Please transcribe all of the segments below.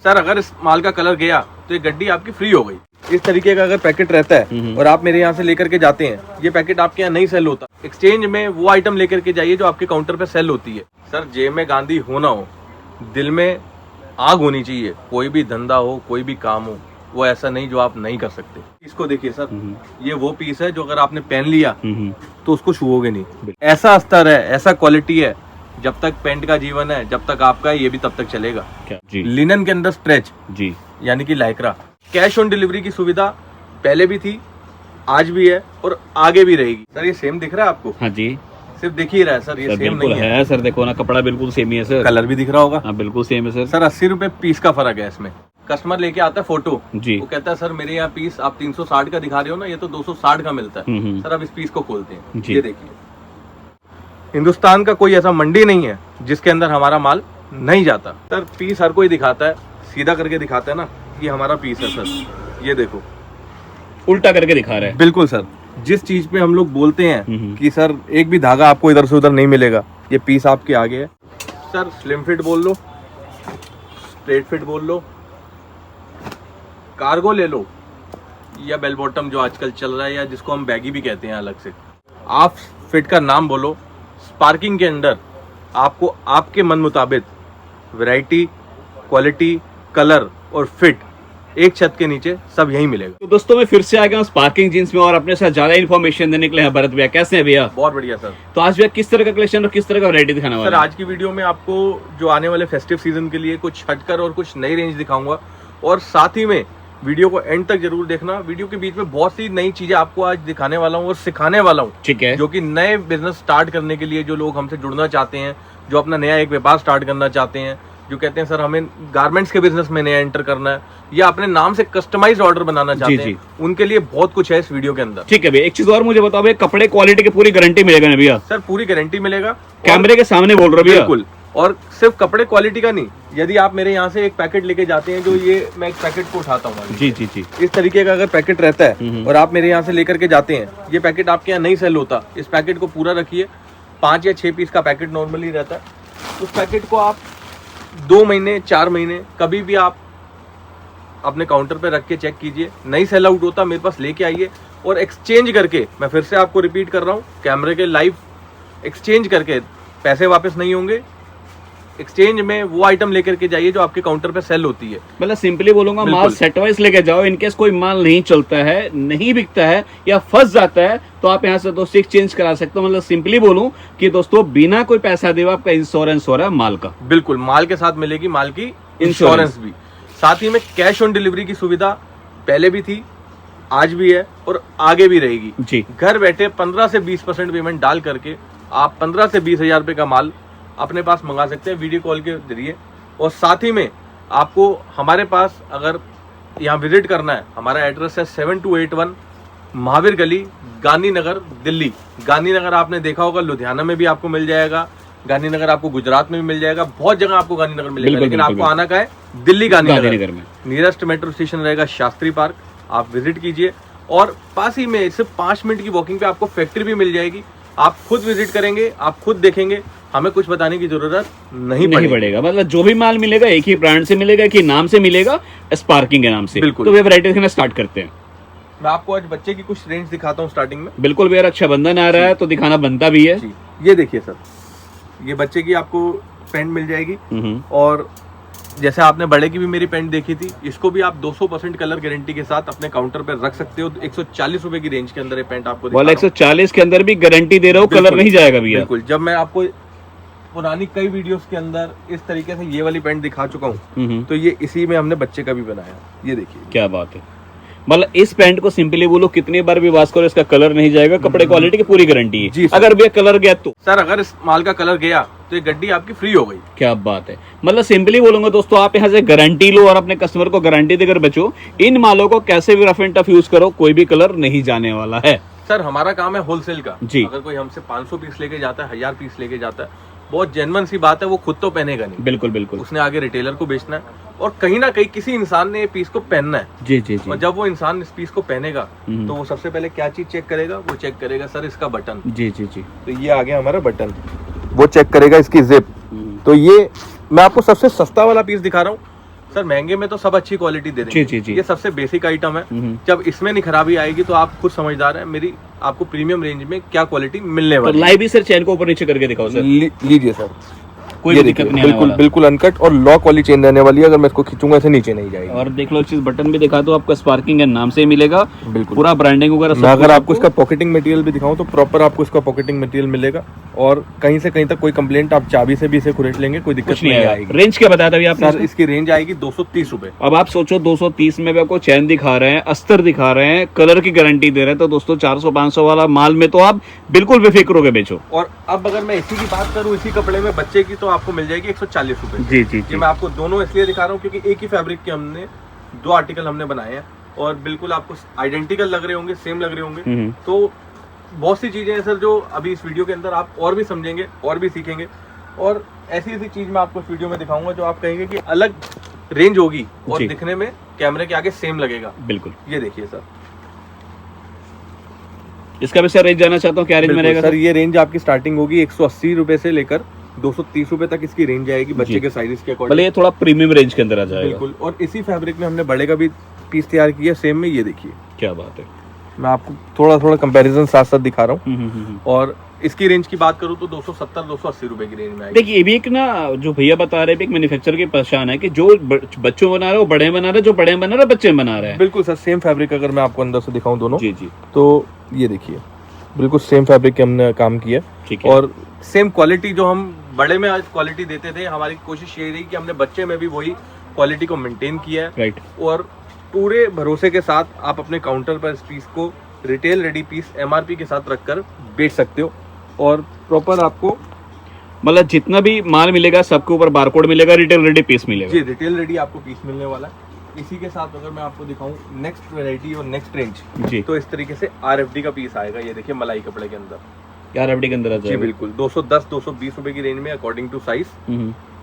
Sir अगर इस माल का कलर गया तो ये गड्डी आपकी फ्री हो गई। इस तरीके का अगर पैकेट रहता है और आप मेरे यहाँ से लेकर के जाते हैं, ये पैकेट आपके यहाँ नहीं सेल होता। एक्सचेंज में वो आइटम लेकर के जाइए जो आपके काउंटर पे सेल होती है। सर जेब में गांधी हो ना हो, दिल में आग होनी चाहिए। कोई भी धंधा हो, कोई भी काम हो, वो ऐसा नहीं जो आप नहीं कर सकते। इसको देखिए सर, ये वो पीस है जो अगर आपने पहन लिया तो उसको छुओगे नहीं। ऐसा अस्तर है, ऐसा क्वालिटी है, जब तक पेंट का जीवन है, जब तक आपका है, ये भी तब तक चलेगा। लिनन के अंदर स्ट्रेच जी, यानी कि लाइक्रा। कैश ऑन डिलीवरी की सुविधा पहले भी थी, आज भी है और आगे भी रहेगी। सर ये सेम दिख रहा है आपको? हाँ जी, सिर्फ दिख ही रहा है सर, ये सेम नहीं है सर। देखो ना, कपड़ा बिल्कुल सेम ही है सर। कलर भी दिख रहा होगा। हाँ बिल्कुल सेम है सर। सर 80 रुपए पीस का फर्क है इसमें। कस्टमर लेके आता है फोटो जी, वो कहता है सर मेरे यहाँ पीस आप 360 का दिखा रहे हो ना, ये तो 260 का मिलता है। सर अब इस पीस को खोलते हैं, ये देखिए। हिंदुस्तान का कोई ऐसा मंडी नहीं है जिसके अंदर हमारा माल नहीं जाता। सर पीस हर कोई दिखाता है, सीधा करके दिखाता है ना, ये हमारा पीस है सर। ये देखो उल्टा करके दिखा रहा है। बिल्कुल सर, जिस चीज पे हम लोग बोलते हैं कि सर एक भी धागा आपको इधर से उधर नहीं मिलेगा, ये पीस आपके आगे है। सर स्लिम फिट बोल लो, स्ट्रेट फिट बोल लो, कार्गो ले लो, या बेल बॉटम जो आजकल चल रहा है, या जिसको हम बैगी भी कहते हैं अलग से। आप फिट का नाम बोलो, स्पार्किंग के अंदर आपको आपके मन मुताबिक वैरायटी, क्वालिटी, कलर और फिट एक छत के नीचे सब यही मिलेगा। तो दोस्तों मैं फिर से आ गया हूँ स्पार्किंग जींस में, और अपने साथ ज्यादा इन्फॉर्मेशन देने के लिए भरत भैया। कैसे हैं भैया? बहुत बढ़िया सर। तो आज भैया किस तरह का कलेक्शन और किस तरह का वैरायटी दिखाने वाला सर? आज की वीडियो में आपको जो आने वाले फेस्टिव सीजन के लिए कुछ हटकर और कुछ नई रेंज दिखाऊंगा, और साथ ही में वीडियो को एंड तक जरूर देखना। वीडियो के बीच में बहुत सी नई चीजें आपको आज दिखाने वाला हूँ और सिखाने वाला हूँ, ठीक है, जो कि नए बिजनेस स्टार्ट करने के लिए जो लोग हमसे जुड़ना चाहते हैं, जो अपना नया एक व्यापार स्टार्ट करना चाहते हैं, जो कहते हैं सर हमें गारमेंट्स के बिजनेस में नया एंटर करना है, या अपने नाम से कस्टमाइज्ड ऑर्डर बनाना चाहते हैं, उनके लिए बहुत कुछ है इस वीडियो के अंदर। ठीक है भैया, एक चीज और मुझे बताओ भैया, कपड़े क्वालिटी की पूरी गारंटी मिलेगा ना भैया? सर पूरी गारंटी मिलेगा, कैमरे के सामने बोल रहे हो भैया। बिल्कुल, और सिर्फ कपड़े क्वालिटी का नहीं, यदि आप मेरे यहाँ से एक पैकेट लेके जाते हैं, जो ये मैं एक पैकेट को उठाता हूँ जी जी जी, इस तरीके का अगर पैकेट रहता है और आप मेरे यहाँ से लेकर के जाते हैं, ये पैकेट आपके यहाँ नहीं सेल होता। इस पैकेट को पूरा रखिए, 5 या 6 पीस का पैकेट नॉर्मली रहता है। उस पैकेट को आप 2 महीने 4 महीने कभी भी आप अपने काउंटर पे रख के चेक कीजिए, नहीं सेल आउट होता, मेरे पास लेके आइए और एक्सचेंज करके, मैं फिर से आपको रिपीट कर रहा हूँ, कैमरे के लाइव एक्सचेंज करके पैसे वापस नहीं होंगे। एक्सचेंज में वो आइटम लेकर के जाइए जो आपके काउंटर पे सेल होती है। मतलब सिंपली बोलूंगा, माल सेट वाइज लेके जाओ। इनकेस कोई माल नहीं चलता है, नहीं बिकता है या फंस जाता है, तो आप यहाँ से दोस्तों एक्सचेंज करा सकते हो। मतलब सिंपली बोलूं कि दोस्तों बिना कोई पैसा दे आपका इंश्योरेंस हो रहा है माल का। बिल्कुल, माल के साथ मिलेगी माल की इंश्योरेंस भी। साथ ही में कैश ऑन डिलीवरी की सुविधा पहले भी थी, आज भी है और आगे भी रहेगी जी। घर बैठे 15 से 20% पेमेंट डाल करके आप 15 से 20 हजार रुपए का माल अपने पास मंगा सकते हैं वीडियो कॉल के जरिए। और साथ ही में आपको हमारे पास अगर यहाँ विजिट करना है, हमारा एड्रेस है 7281 महावीर गली, गांधीनगर, दिल्ली। गांधीनगर आपने देखा होगा, लुधियाना में भी आपको मिल जाएगा, गांधीनगर आपको गुजरात में भी मिल जाएगा, बहुत जगह आपको गांधीनगर मिलेगा, लेकिन आपको आना का है दिल्ली गांधीनगर में। नियरेस्ट मेट्रो स्टेशन रहेगा शास्त्री पार्क, आप विजिट कीजिए। और पास ही में सिर्फ 5 मिनट की वॉकिंग पे आपको फैक्ट्री भी मिल जाएगी। आप खुद विजिट करेंगे, आप खुद देखेंगे, हमें कुछ बताने की जरूरत नहीं पड़ेगा। मतलब जो भी माल मिलेगा एक ही ब्रांड से मिलेगा, एक ही नाम से मिलेगा, स्पार्किंग के नाम से। बिल्कुल। तो वे वैरायटी दिखाना स्टार्ट करते हैं। मैं आपको आज बच्चे की कुछ रेंज दिखाता हूँ स्टार्टिंग में। बिल्कुल भैया, रक्षाबंधन आ रहा है तो दिखाना बनता भी है। ये देखिए सर, ये बच्चे की आपको पैंट मिल जाएगी, और जैसे आपने बड़े की भी मेरी पैंट देखी थी, इसको भी आप 200% कलर गारंटी के साथ अपने काउंटर पर रख सकते हो। 140 रुपए की रेंज के अंदर ये पैंट आपको 140 के अंदर भी गारंटी दे रहा हूँ, कलर नहीं जाएगा भैया। बिल्कुल, जब मैं आपको पुरानी कई वीडियोस के अंदर इस तरीके से ये वाली पैंट दिखा चुका हूँ, तो ये इसी में हमने बच्चे का भी बनाया। ये देखिए क्या बात है। मतलब इस पैंट को सिंपली बोलो कितनी बार भी वॉश करो, इसका कलर नहीं जाएगा। कपड़े क्वालिटी की पूरी गारंटी है जी। अगर भैया कलर गया तो? सर अगर इस माल का कलर गया तो ये गड्डी आपकी फ्री हो गई। क्या बात है। मतलब सिंपली बोलूंगा दोस्तों, आप यहाँ से गारंटी लो और अपने कस्टमर को गारंटी देकर बचो। इन मालों को कैसे भी रफ एंड टफ यूज करो, कोई भी कलर नहीं जाने वाला है। सर हमारा काम है होलसेल का जी। अगर कोई हमसे 500 पीस लेके जाता है, 1000 पीस लेके जाता है, बहुत जेन्युइन सी बात है, वो खुद तो पहनेगा नहीं। बिल्कुल बिल्कुल, उसने आगे रिटेलर को बेचना है, और कहीं ना कहीं किसी इंसान ने ये पीस को पहनना है। जी जी जी। और जब वो इंसान इस पीस को पहनेगा तो वो सबसे पहले क्या चीज चेक करेगा? वो चेक करेगा सर इसका बटन। जी जी जी। तो ये आ गया हमारा बटन, वो चेक करेगा इसकी जिप। तो ये मैं आपको सबसे सस्ता वाला पीस दिखा रहा हूँ। सर महंगे में तो सब अच्छी क्वालिटी दे देंगे। जी, जी, जी। ये सबसे बेसिक आइटम है। जब इसमें नहीं खराबी आएगी तो आप खुद समझदार हैं, मेरी आपको प्रीमियम रेंज में क्या क्वालिटी मिलने तो वाली है। लाइव ही सर चैन को ऊपर नीचे करके दिखाओ सर, लीजिए सर, कोई ये दिक्कत देखिए, नहीं आने बिल्कुल वाला। बिल्कुल अनकट और लॉक वाली चेन रहने वाली है। अगर मैं इसको खींचूंगा ऐसे नीचे नहीं जाएगी। और देख लो चीज बटन भी दिखा दो, आपका स्पार्किंग है नाम से ही मिलेगा, बिल्कुल पूरा ब्रांडिंग वगैरह सब मैं अगर कुछ आपको इसका पॉकेटिंग मटेरियल भी दिखाऊं तो प्रॉपर आपको इसका पॉकेटिंग मटेरियल मिलेगा। और कहीं से कहीं तक कोई कंप्लेंट आप चाबी से भी इसे खुरेच लेंगे, कोई दिक्कत कुछ नहीं नहीं आएगा। आएगी। रेंज क्या बताया था अभी आपने? सर इसकी रेंज आएगी 230 रुपए। अब आप सोचो 230 में भी आपको चैन दिखा रहे हैं, अस्तर दिखा रहे हैं, कलर की गारंटी दे रहे हैं, तो दोस्तों 400-500 वाला माल में तो आप बिल्कुल बेफिक्र होकर बेचो। और अब अगर मैं इसी की बात करूं, इसी कपड़े में बच्चे की, तो आपको मिल जाएगी 140 रुपए। जी जी ये मैं आपको दोनों इसलिए दिखा रहा हूँ क्योंकि एक ही फैब्रिक के हमने 2 आर्टिकल हमने बनाए हैं और बिल्कुल आपको आइडेंटिकल लग रहे होंगे, सेम लग रहे होंगे। तो बहुत सी चीजें हैं सर जो अभी इस वीडियो के अंदर आप और भी समझेंगे और भी सीखेंगे, और ऐसी ऐसी चीज मैं आपको इस वीडियो में दिखाऊंगा जो आप कहेंगे कि अलग रेंज होगी और जी। दिखने में कैमरे के आगे सेम लगेगा। बिल्कुल। ये देखिए सर, इसका भी सर रेंज जाना चाहता हूँ, क्या रेंज में बिल्कुल रहेगा सर? ये रेंज आपकी स्टार्टिंग होगी 180 रुपए से लेकर 230 रुपए तक इसकी रेंज आएगी बच्चे जी। के साइज के भले अकॉर्डिंग। ये थोड़ा प्रीमियम रेंज के अंदर आ जाएगा। बिल्कुल। और इसी फैब्रिक में हमने बड़े का भी पीस तैयार किया सेम में। ये देखिए, क्या बात है। मैं आपको थोड़ा थोड़ा कंपैरिजन साथ साथ दिखा रहा हूँ। हम्म। और इसकी रेंज की बात करूँ तो 270-280 रुपए की रेंज में आएगी। देखिए ये भी एक ना, जो भैया बता रहे हैं, एक मैन्युफैक्चरर की पहचान है कि जो बच्चों में बना रहे हैं वो बड़े में बना रहे हैं, जो बड़े में बना रहे हैं बच्चे में बना रहे हैं। बिल्कुल सर, सेम फैब्रिक अगर मैं आपको अंदर से दिखाऊं दोनों, जी जी, तो ये देखिए बिल्कुल सेम फैब्रिक के हमने काम किया। ठीक है। और सेम क्वालिटी जो हम बड़े में आज क्वालिटी देते थे, हमारी कोशिश ये रही कि हमने बच्चे में भी वही क्वालिटी को मेंटेन किया है। राइट। और पूरे भरोसे के साथ आप अपने काउंटर पर इस पीस को रिटेल रेडी पीस MRP के साथ रखकर बेच सकते हो। और प्रॉपर आपको मतलब जितना भी माल मिलेगा सबके ऊपर बारकोड मिलेगा, रिटेल रेडी पीस मिलेगा। जी रिटेल रेडी आपको पीस मिलने वाला है। इसी के साथ अगर मैं आपको दिखाऊं नेक्स्ट वैरायटी और नेक्स्ट रेंज, जी, तो इस तरीके से RFD का पीस आएगा। ये देखिए मलाई कपड़े के अंदर। यार एफडी के अंदर आ जी जाएगा। बिल्कुल 210-220 रुपए की रेंज में अकॉर्डिंग टू साइज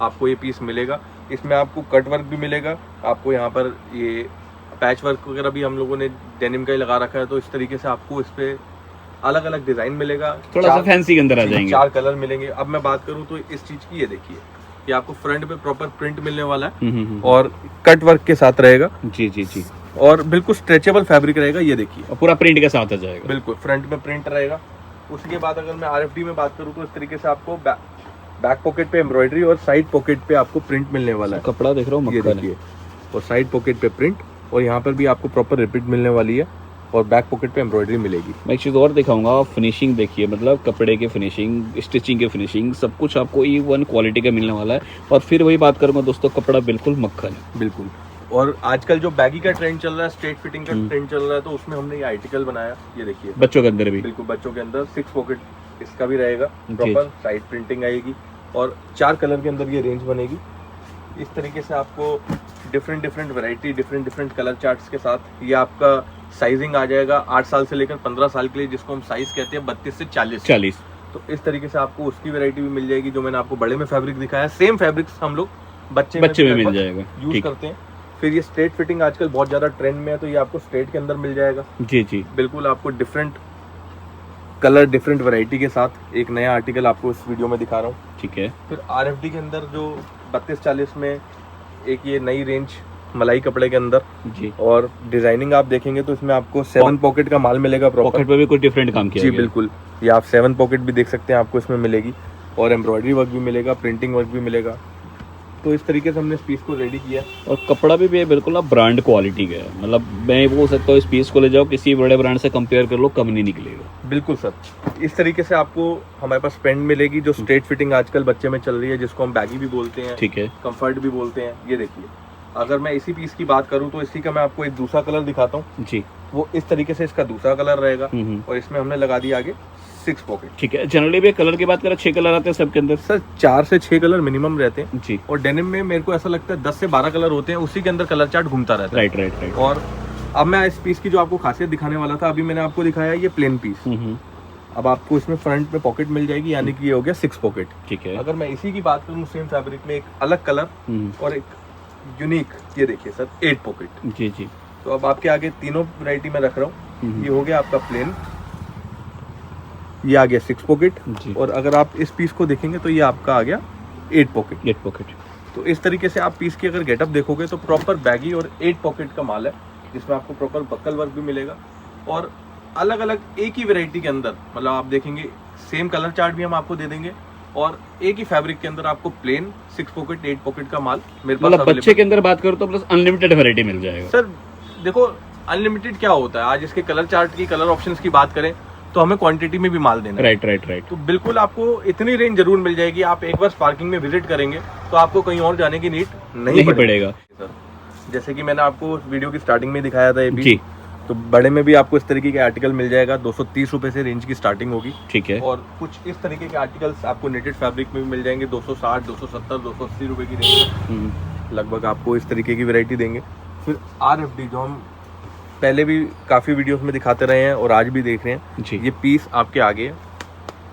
आपको ये पीस मिलेगा। इसमें आपको कट वर्क भी मिलेगा, आपको यहाँ पर ये पैच वर्क वगैरह भी हम लोगों ने डेनिम का ही लगा रखा है। तो इस तरीके से आपको इस पे अलग अलग डिजाइन मिलेगा, थोड़ा सा फैंसी के अंदर आ जाएंगे। 4 कलर मिलेंगे। अब मैं बात करूँ तो इस चीज की, ये देखिए, ये आपको फ्रंट पे प्रॉपर प्रिंट मिलने वाला है और कट वर्क के साथ रहेगा। जी जी जी, और बिल्कुल स्ट्रेचेबल फैब्रिक रहेगा। ये देखिए और पूरा प्रिंट के साथ आ जाएगा। बिल्कुल फ्रंट में प्रिंट रहेगा। उसके बाद अगर मैं RFD में बात करूँ तो इस तरीके से आपको बैक पॉकेट पे एम्ब्रॉयडरी और साइड पॉकेट पे आपको प्रिंट मिलने वाला है। कपड़ा देख रहा हूँ, ये मक्खन है। देखिए, और साइड पॉकेट पे प्रिंट, और यहाँ पर भी आपको प्रॉपर रिपीट मिलने वाली है और बैक पॉकेट पे एम्ब्रॉयडरी मिलेगी। मैं एक चीज़ और दिखाऊंगा, फिनिशिंग देखिए, मतलब कपड़े की फिनिशिंग, स्टिचिंग की फिनिशिंग, सब कुछ आपको E1 क्वालिटी का मिलने वाला है। और फिर वही बात करूंगा दोस्तों, कपड़ा बिल्कुल मक्खन है। बिल्कुल। और आजकल जो बैगी का ट्रेंड चल रहा है, स्ट्रेट फिटिंग का ट्रेंड चल रहा है, तो उसमें हमने ये आर्टिकल बनाया। ये देखिए बच्चों के अंदर भी बिल्कुल बच्चों के अंदर 6 पॉकेट इसका भी रहेगा, प्रॉपर साइड प्रिंटिंग आएगी और 4 कलर के अंदर ये रेंज बनेगी। इस तरीके से आपको different variety, different colour charts के साथ ये आपका साइजिंग आ जाएगा 8 साल से लेकर 15 साल के लिए, जिसको हम साइज कहते हैं 32 से 40। तो इस तरीके से आपको उसकी वैरायटी भी मिल जाएगी। जो मैंने आपको बड़े में फैब्रिक दिखाया, सेम फैब्रिक्स हम लोग बच्चे में मिल जाएगा, यूज ठीक। करते हैं। फिर ये स्ट्रेट फिटिंग आजकल बहुत ज्यादा ट्रेंड में है, तो ये आपको स्ट्रेट के अंदर मिल जाएगा। जी जी, बिल्कुल आपको डिफरेंट कलर, डिफरेंट वैरायटी के साथ एक नया आर्टिकल आपको इस वीडियो में दिखा रहा हूँ। ठीक है। फिर RFD के अंदर जो 32-40 में एक ये नई रेंज मलाई कपड़े के अंदर, जी, और डिजाइनिंग आप देखेंगे तो इसमें आपको 7 पॉकेट का माल मिलेगा प्रॉपर। पॉकेट पे भी कुछ डिफरेंट काम किया जी गया। बिल्कुल, ये आप 7 पॉकेट भी देख सकते हैं, आपको इसमें मिलेगी। और एम्ब्रॉयडरी वर्क भी मिलेगा, प्रिंटिंग वर्क भी मिलेगा। तो इस तरीके से हमने इस पीस को रेडी किया। और कपड़ा भी बिल्कुल ना ब्रांड क्वालिटी का है, मतलब मैं बोल सकता हूँ इस पीस को ले जाओ किसी बड़े ब्रांड से कंपेयर कर लो, कम नहीं निकलेगा। बिल्कुल सर, इस तरीके से आपको हमारे पास पेंट मिलेगी जो स्ट्रेट फिटिंग आजकल बच्चे में चल रही है, जिसको हम बैगी भी बोलते हैं, ठीक है, कंफर्ट भी बोलते हैं। ये देखिए, अगर मैं इसी पीस की बात करूं तो इसी का मैं आपको एक दूसरा कलर दिखाता हूं। जी, वो इस तरीके से इसका दूसरा कलर रहेगा और इसमें हमने लगा दिया आगे 6 पॉकेट। ठीक है। जनरली भी कलर की बात करें 6 कलर आते हैं सबके अंदर सर 4 से 6 कलर मिनिमम रहते हैं जी। और डेनिम में मेरे को ऐसा लगता है 10 से 12 कलर होते हैं, उसी के अंदर कलर चार्ट घूमता रहता है। राइट। और अब मैं इस पीस की जो आपको खासियत दिखाने वाला था, अभी मैंने आपको दिखाया ये प्लेन पीस। अब आपको इसमें फ्रंट में पॉकेट मिल जाएगी, यानी कि ये हो गया 6 पॉकेट। ठीक है। अगर मैं इसी की बात करूँ सेम फैब्रिक में एक अलग कलर और एक यूनिक, ये देखिए सर 8 पॉकेट। जी जी, तो अब आपके आगे तीनों वैरायटी में रख रहा हूँ। ये हो गया आपका प्लेन, ये आ गया 6 पॉकेट, और अगर आप इस पीस को देखेंगे तो ये आपका आ गया 8 पॉकेट। तो इस तरीके से आप पीस की अगर गेटअप देखोगे तो प्रॉपर बैगी और 8 पॉकेट का माल है, जिसमें आपको प्रॉपर बक्कल वर्क भी मिलेगा और अलग अलग एक ही वैरायटी के अंदर, मतलब आप देखेंगे सेम कलर चार्ट भी हम आपको दे देंगे और एक ही फैब्रिक के अंदर आपको प्लेन 6 पॉकेट 8 पॉकेट का माल मेरे पास मतलब बच्चे के अंदर बात करो तो प्लस अनलिमिटेड वैरायटी मिल जाएगा। सर देखो अनलिमिटेड क्या होता है, आज इसके कलर चार्ट की कलर ऑप्शंस की बात करें तो हमें क्वांटिटी में भी माल देना है। Right right right. तो बिल्कुल आपको इतनी रेंज जरूर मिल जाएगी, आप एक बार स्पार्किंग में विजिट करेंगे तो आपको कहीं और जाने की नीड नहीं पड़ेगा। सर जैसे कि मैंने आपको वीडियो की स्टार्टिंग में दिखाया था ये भी, तो बड़े में भी आपको इस तरीके के आर्टिकल मिल जाएगा, 230 रुपए से रेंज की स्टार्टिंग होगी। ठीक है। और कुछ इस तरीके के आर्टिकल्स आपको नेटेड फैब्रिक में भी मिल जाएंगे 260, 270, 280 रुपए की रेंज लगभग आपको इस तरीके की वैरायटी देंगे। फिर RFD जो हम पहले भी काफ़ी वीडियोस में दिखाते रहे हैं और आज भी देख रहे हैं जी। ये पीस आपके आगे है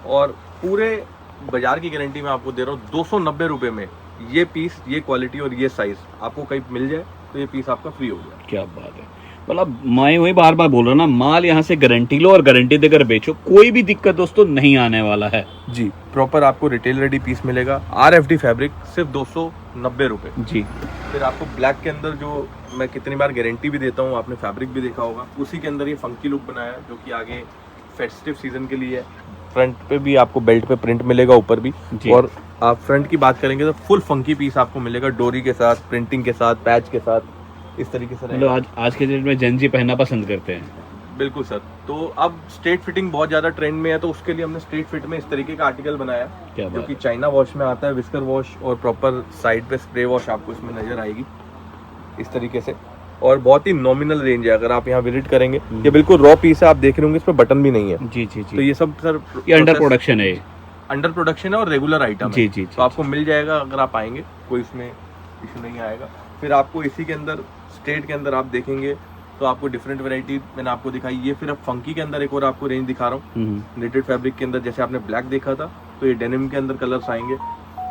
और पूरे बाजार की गारंटी में आपको दे रहा हूँ 290 रुपए में ये पीस, ये क्वालिटी और ये साइज आपको कहीं मिल जाए तो ये पीस आपका फ्री हो गया। क्या बात है, मतलब मैं वही बार बार बोल रहा हूँ ना, माल यहाँ से गारंटी लो और गारंटी देकर बेचो, कोई भी दिक्कत दोस्तों नहीं आने वाला है। जी प्रॉपर आपको रिटेल रेडी पीस मिलेगा, RFD फैब्रिक सिर्फ 290 रुपए। जी। फिर आपको ब्लैक के अंदर जो मैं कितनी बार गारंटी भी देता हूँ, आपने फैब्रिक भी देखा होगा, उसी के अंदर ये फंकी लुक बनाया है जो कि आगे फेस्टिव सीजन के लिए है। फ्रंट पे भी आपको बेल्ट पे प्रिंट मिलेगा, ऊपर भी। और आप फ्रंट की बात करेंगे तो फुल फंकी पीस आपको मिलेगा, डोरी के साथ, प्रिंटिंग के साथ, पैच के साथ, इस तरीके से। मतलब आज के डेट में जेंजी पहनना पसंद करते हैं। बिल्कुल सर। तो अब स्ट्रेट फिटिंग बहुत ज्यादा ट्रेंड में है, तो उसके लिए हमने स्ट्रेट फिट में इस तरीके का आर्टिकल बनाया जो कि चाइना वॉश में आता है, विस्कर वॉश और प्रॉपर साइड पे स्प्रे वॉश आपको इसमें नजर आएगी इस तरीके से। और बहुत ही नॉमिनल रेंज है, अगर आप यहाँ विजिट करेंगे ये बिल्कुल रॉ पीस है, आप देख रहे होंगे इस पर बटन भी नहीं है। जी जी जी। तो ये सब सर ये अंडर प्रोडक्शन है, अंडर प्रोडक्शन है और रेगुलर आइटम जी है। जी। तो आपको मिल जाएगा, अगर आप आएंगे कोई इसमें इशू नहीं आएगा। फिर आपको इसी के अंदर स्ट्रेट के अंदर आप देखेंगे तो आपको डिफरेंट वैरायटी मैंने आपको दिखाई। ये फिर अब फंकी के अंदर एक और आपको रेंज दिखा रहा हूँ, नेटेड फैब्रिक के अंदर। जैसे आपने ब्लैक देखा था तो ये डेनिम के अंदर कलर्स आएंगे।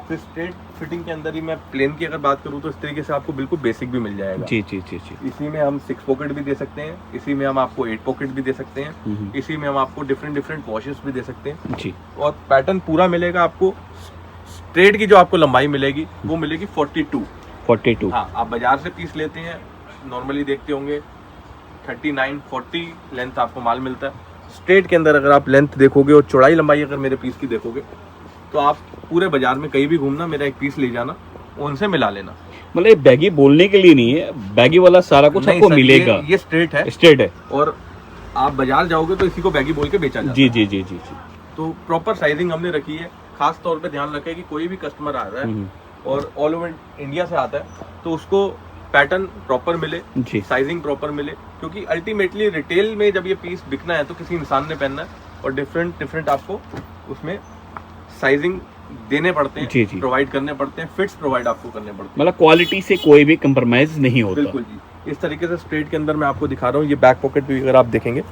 फिर स्ट्रेट फिटिंग के अंदर ही मैं प्लेन की अगर बात करूँ तो इस तरीके से आपको बिल्कुल बेसिक भी मिल जाएगा। जी जी जी जी। इसी में हम 6 पॉकेट भी दे सकते हैं, इसी में हम आपको 8 पॉकेट भी दे सकते हैं, इसी में हम आपको डिफरेंट वॉशेस भी दे सकते हैं जी। और पैटर्न पूरा मिलेगा आपको। स्ट्रेट की जो आपको लंबाई मिलेगी वो मिलेगी 42। हाँ, आप बाजार से पीस लेते हैं नॉर्मली देखते होंगे 39-40 लेंथ आपको माल मिलता है। स्ट्रेट के अंदर अगर आप लेंथ देखोगे और चौड़ाई लंबाई अगर मेरे पीस की देखोगे तो आप पूरे बाजार में कहीं भी घूमना, मेरा एक पीस ले जाना, उनसे मिला लेना। मतलब ये बैगी बोलने के लिए नहीं है, बैगी वाला सारा कुछ आपको मिलेगा। ये स्ट्रेट है, स्ट्रेट है और आप बाजार जाओगे तो इसी को बैगी बोल के बेचा जाता है। जी जी जी जी। तो प्रॉपर साइजिंग हमने रखी है, खास तौर पे ध्यान रखें कि कोई भी कस्टमर आ रहा है और ऑल ओवर इंडिया से आता है तो उसको पैटर्न प्रॉपर मिले, साइजिंग प्रॉपर मिले, क्योंकि अल्टीमेटली रिटेल में जब ये पीस बिकना है तो किसी इंसान ने पहनना है और डिफरेंट आपको उसमें साइजिंग देने पड़ते हैं, प्रोवाइड करने पड़ते हैं, फिट्स प्रोवाइड आपको करने पड़ते हैं। मतलब क्वालिटी से कोई भी कंप्रोमाइज नहीं होता। बिल्कुल जी। इस तरीके से स्ट्रेट के अंदर मैं आपको दिखा रहा हूँ, ये बैक पॉकेट भी अगर आप देखेंगे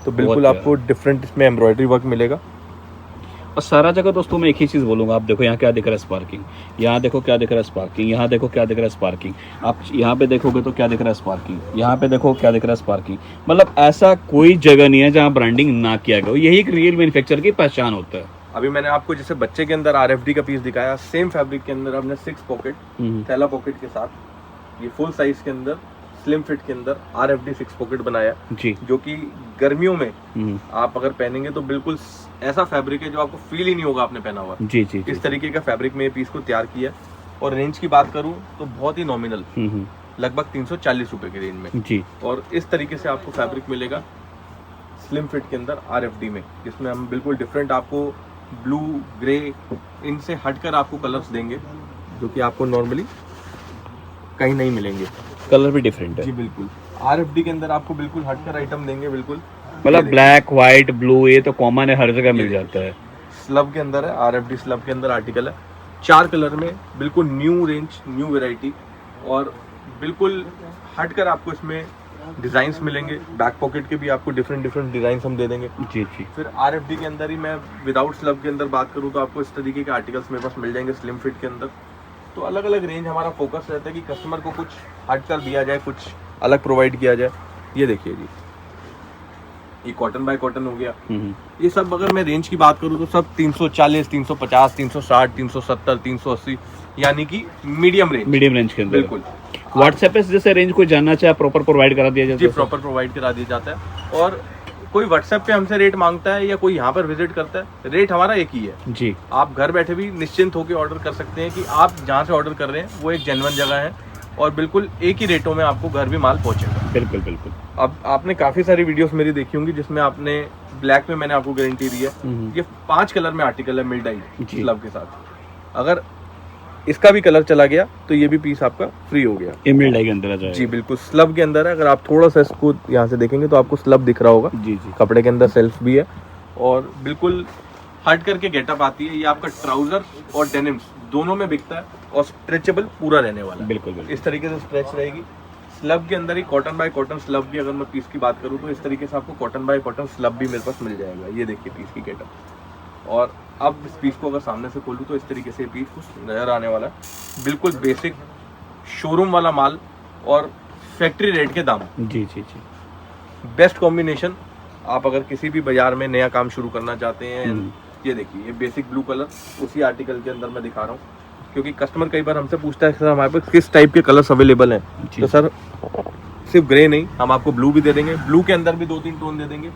तो बिल्कुल आपको डिफरेंट इसमें एम्ब्रॉयडरी वर्क मिलेगा। और सारा जगह दोस्तों मैं एक ही चीज़ बोलूँगा, आप देखो यहाँ क्या दिख रहा है स्पार्किंग, यहाँ देखो क्या दिख रहा है स्पार्किंग, यहाँ देखो क्या दिख रहा है स्पार्किंग, आप यहाँ पे देखोगे तो क्या दिख रहा है स्पार्किंग, यहाँ पे देखो क्या दिख रहा है स्पार्किंग। मतलब ऐसा कोई जगह नहीं है जहाँ ब्रांडिंग ना किया गया, यही एक रियल मैन्युफैक्चरर की पहचान होता है। अभी मैंने आपको जैसे बच्चे के अंदर RFD का पीस दिखाया, सेम फैब्रिक के अंदर हमने 6 पॉकेट थैला पॉकेट के साथ ये फुल साइज के अंदर स्लिम फिट के अंदर RFD 6 पॉकेट बनाया जी, जो कि गर्मियों में आप अगर पहनेंगे तो बिल्कुल ऐसा फैब्रिक है जो आपको फील ही नहीं होगा आपने पहना हुआ। जी जी। इस तरीके का फैब्रिक में ये पीस को तैयार किया। और रेंज की बात करूं तो बहुत ही नॉमिनल, लगभग 340 रुपए की रेंज में जी। और इस तरीके से आपको फैब्रिक मिलेगा स्लिम फिट के अंदर RFD में, जिसमें हम बिल्कुल डिफरेंट आपको ब्लू, ग्रे, इनसे हटकर आपको कलर्स देंगे जो कि आपको नॉर्मली कहीं नहीं मिलेंगे। कलर भी डिफरेंट है जी। बिल्कुल RFD के अंदर आपको बिल्कुल हटकर आइटम देंगे। बिल्कुल मतलब ब्लैक, व्हाइट, ब्लू ये तो कॉमन है, हर जगह मिल जाता है। स्लब के अंदर है, RFD स्लब के अंदर आर्टिकल है, 4 कलर में, बिल्कुल न्यू रेंज, न्यू वैरायटी और बिल्कुल हटकर आपको इसमें डिजाइन्स मिलेंगे। बैक पॉकेट के भी आपको डिफरेंट डिजाइन्स हम दे देंगे जी जी। फिर RFD के अंदर ही मैं विदाउट स्लब के अंदर बात करूँ तो आपको इस तरीके के आर्टिकल्स मेरे पास मिल जाएंगे स्लिम फिट के अंदर। तो अलग अलग रेंज हमारा फोकस रहता है कि कस्टमर को कुछ हटकर दिया जाए, कुछ अलग प्रोवाइड किया जाए। ये देखिए जी, ये कॉटन बाय कॉटन हो गया। ये सब अगर मैं रेंज की बात करूँ तो सब 340, 350, 360, 370, 380 यानी कि मीडियम रेंज। मीडियम रेंज के अंदर बिल्कुल। व्हाट्सएप पे जैसे रेंज कोई जानना चाहे प्रॉपर प्रोवाइड करा दिया जाता जी है? प्रॉपर प्रोवाइड करा दिया जाता है। और कोई व्हाट्सएप पे हमसे रेट मांगता है या कोई यहाँ पर विजिट करता है, रेट हमारा एक ही है जी। आप घर बैठे भी निश्चिंत होकर ऑर्डर कर सकते हैं कि आप जहाँ से ऑर्डर कर रहे हैं वो एक जेन्युइन जगह है और बिल्कुल एक ही रेटों में आपको घर भी माल पहुंचेगा। बिल्कुल बिल्कुल। अब आपने काफी सारी वीडियोस मेरी देखी होंगी जिसमें आपने ब्लैक में मैंने आपको गारंटी दी है। ये 5 कलर में आर्टिकल है मिल डाई जी। स्लब के साथ। अगर इसका भी कलर चला गया तो ये भी पीस आपका फ्री हो गया। ये मिल डाई के अंदर आ जाएगा। जी बिल्कुल स्लब के अंदर है। अगर आप थोड़ा सा इसको यहाँ से देखेंगे तो आपको स्लब दिख रहा होगा। जी जी। कपड़े के अंदर सेल्फ भी है और बिल्कुल हट करके गेटअप आती है। ये आपका ट्राउजर और डेनिम्स दोनों में बिकता है और स्ट्रेचेबल पूरा रहने वाला है। बिल्कुल बिल्कुल। इस तरीके से स्ट्रेच रहेगी। स्लब के अंदर ही कॉटन बाय कॉटन स्लब भी, अगर मैं पीस की बात करूँ तो इस तरीके से आपको कॉटन बाय कॉटन स्लब भी मेरे पास मिल जाएगा। ये देखिए पीस की गेटअप। और अब इस पीस को अगर सामने से खोलूँ तो इस तरीके से पीस कुछ नजर आने वाला है। बिल्कुल बेसिक शोरूम वाला माल और फैक्ट्री रेट के दाम। जी जी जी। Best combination. आप अगर किसी भी बाजार में नया काम शुरू करना चाहते हैं, ये देखिए ये बेसिक ब्लू कलर उसी आर्टिकल के अंदर मैं दिखा रहा हूँ, क्योंकि कस्टमर कई बार हमसे पूछता है सर हमारे पास किस टाइप के कलर्स अवेलेबल हैं। तो सर सिर्फ ग्रे नहीं, हम आपको ब्लू भी दे देंगे। ब्लू के अंदर भी 2-3 टोन दे देंगे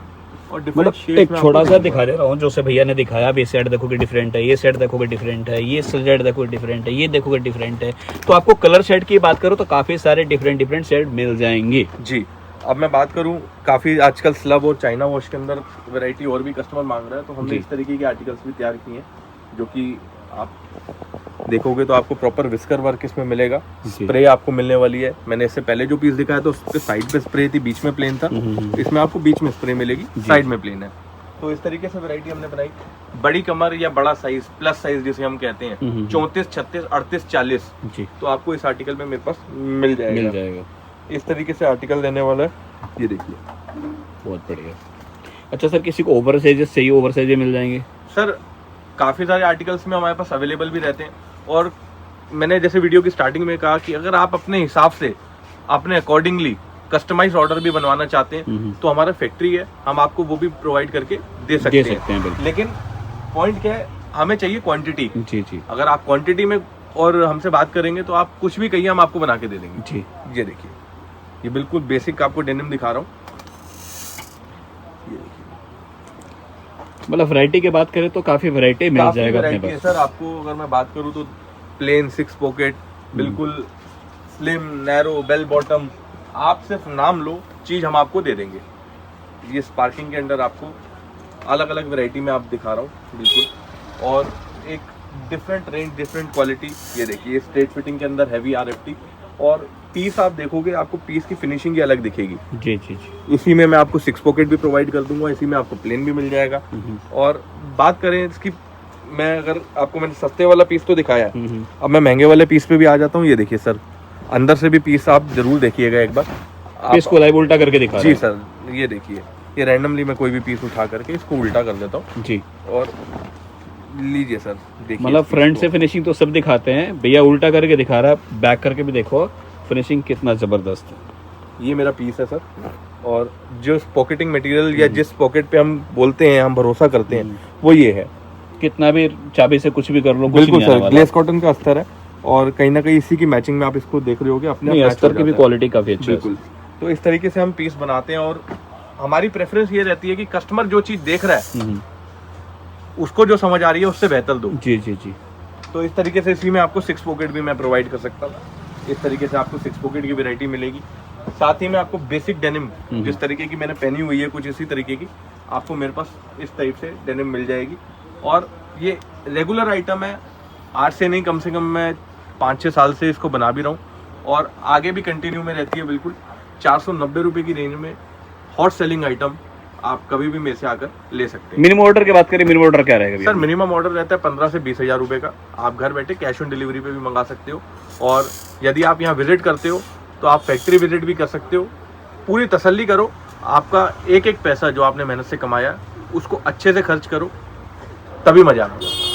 और डिफरेंट शेड्स एक में छोटा आपको सा दिखा दे रहा हूँ जो से भैया ने दिखाया। अब ये सेट देखोगे डिफरेंट है, ये सेट देखोगे डिफरेंट है, ये सेट देखोगे डिफरेंट है, ये देखोगे डिफरेंट है। तो आपको कलर सेट की बात करो तो काफी सारे डिफरेंट सेट मिल जाएंगे। जी। अब मैं बात करूं, काफी आजकल स्लब और चाइना वॉश के अंदर वैरायटी और भी कस्टमर मांग रहा है, तो हमने इस तरीके के आर्टिकल्स भी तैयार किए हैं जो कि आप देखोगे तो आपको प्रॉपर विस्कर वर्क इसमें मिलेगा। स्प्रे आपको मिलने वाली है। मैंने इससे पहले जो पीस दिखाया तो उसके साइड पे स्प्रे थी, बीच में प्लेन था। इसमें आपको बीच में स्प्रे मिलेगी, साइड में प्लेन है। तो इस तरीके से वैरायटी हमने बनाई। बड़ी कमर या बड़ा साइज, प्लस साइज जिसे हम कहते हैं, 34, 36, 38, 40 जी। तो आपको इस आर्टिकल में मेरे पास मिल जाएगा। इस तरीके से आर्टिकल देने वाला है। ये देखिए बहुत बढ़िया। अच्छा सर, किसी को ओवर साइजेस चाहिए, ओवर साइज मिल जाएंगे? सर काफ़ी सारे आर्टिकल्स में हमारे पास अवेलेबल भी रहते हैं और मैंने जैसे वीडियो की स्टार्टिंग में कहा कि अगर आप अपने हिसाब से अपने अकॉर्डिंगली कस्टमाइज ऑर्डर भी बनवाना चाहते हैं तो हमारा फैक्ट्री है, हम आपको वो भी प्रोवाइड करके दे सकते हैं। लेकिन पॉइंट क्या है, हमें चाहिए क्वांटिटी। जी जी। अगर आप क्वांटिटी में और हमसे बात करेंगे तो आप कुछ भी कहिए, हम आपको बना के दे देंगे। जी। ये देखिए ये बिल्कुल बेसिक आपको डेनिम दिखा रहा हूँ। मतलब वैरायटी की बात करें तो काफी वैरायटी मिल जाएगा अपने पास। सर आपको अगर मैं बात करूँ तो प्लेन 6 पॉकेट, बिल्कुल स्लिम नैरो, बेल बॉटम, आप सिर्फ नाम लो, चीज हम आपको दे देंगे। ये स्पार्किंग के अंदर आपको अलग अलग वैरायटी में आप दिखा रहा हूँ बिल्कुल, और एक डिफरेंट रेंज, डिफरेंट क्वालिटी। ये देखिए स्ट्रेट फिटिंग के अंदर हैवी RFT, और पीस आप देखोगे आपको पीस की फिनिशिंग ही अलग दिखेगी। जी जी जी। इसी में मैं आपको 6 पॉकेट भी प्रोवाइड कर दूंगा, इसी में आपको प्लेन भी मिल जाएगा। और बात करें इसकी, मैं अगर आपको मैंने सस्ते वाला पीस तो दिखाया, अब मैं महंगे वाले पीस पे भी आ जाता हूँ। ये देखिए सर, अंदर से भी पीस आप जरूर देखिएगा एक बार। इसको लाइव उल्टा करके दिखा। जी सर, ये देखिए, ये रैंडमली मैं कोई भी पीस उठा करके इसको उल्टा कर देता हूँ जी, और लीजिए सर देखिए। मतलब फ्रंट से फिनिशिंग तो सब दिखाते हैं, भैया उल्टा करके दिखा रहा है, बैक करके भी देखो फिनिशिंग कितना जबरदस्त है। ये मेरा पीस है सर, और जो पॉकेटिंग मटेरियल या जिस पॉकेट पे हम बोलते हैं, हम भरोसा करते हैं, वो ये है। कितना भी चाबी से कुछ भी कर लो, बिल्कुल सर, ग्लेस कॉटन का अस्तर है, और कहीं ना कहीं इसी की मैचिंग में आप इसको देख रहे होगे, अपने अस्तर की भी क्वालिटी काफी अच्छी है। बिल्कुल। तो इस तरीके से हम पीस बनाते हैं, और हमारी प्रेफरेंस ये रहती है कि कस्टमर जो चीज देख रहा है उसको जो समझ आ रही है उससे बेहतर दो। जी जी जी। तो इस तरीके से इसी में आपको 6 पॉकेट भी मैं प्रोवाइड कर सकता हूँ। इस तरीके से आपको 6 पॉकेट की वैरायटी मिलेगी। साथ ही में आपको बेसिक डेनिम जिस तरीके की मैंने पहनी हुई है, कुछ इसी तरीके की आपको मेरे पास इस टाइप से डेनिम मिल जाएगी। और ये रेगुलर आइटम है, आज से नहीं, कम से कम मैं 5-6 साल से इसको बना भी रहा हूँ, और आगे भी कंटिन्यू में रहती है। बिल्कुल 490 रुपये की रेंज में हॉट सेलिंग आइटम आप कभी भी मेरे से आकर ले सकते हैं। मिनिमम ऑर्डर की बात करें, मिनिमम ऑर्डर क्या रहेगा सर? मिनिमम ऑर्डर रहता है 15 से 20 हज़ार रुपये का। आप घर बैठे कैश ऑन डिलीवरी पे भी मंगा सकते हो, और यदि आप यहाँ विजिट करते हो तो आप फैक्ट्री विजिट भी कर सकते हो। पूरी तसल्ली करो, आपका एक एक पैसा जो आपने मेहनत से कमाया उसको अच्छे से खर्च करो, तभी मजा आएगा।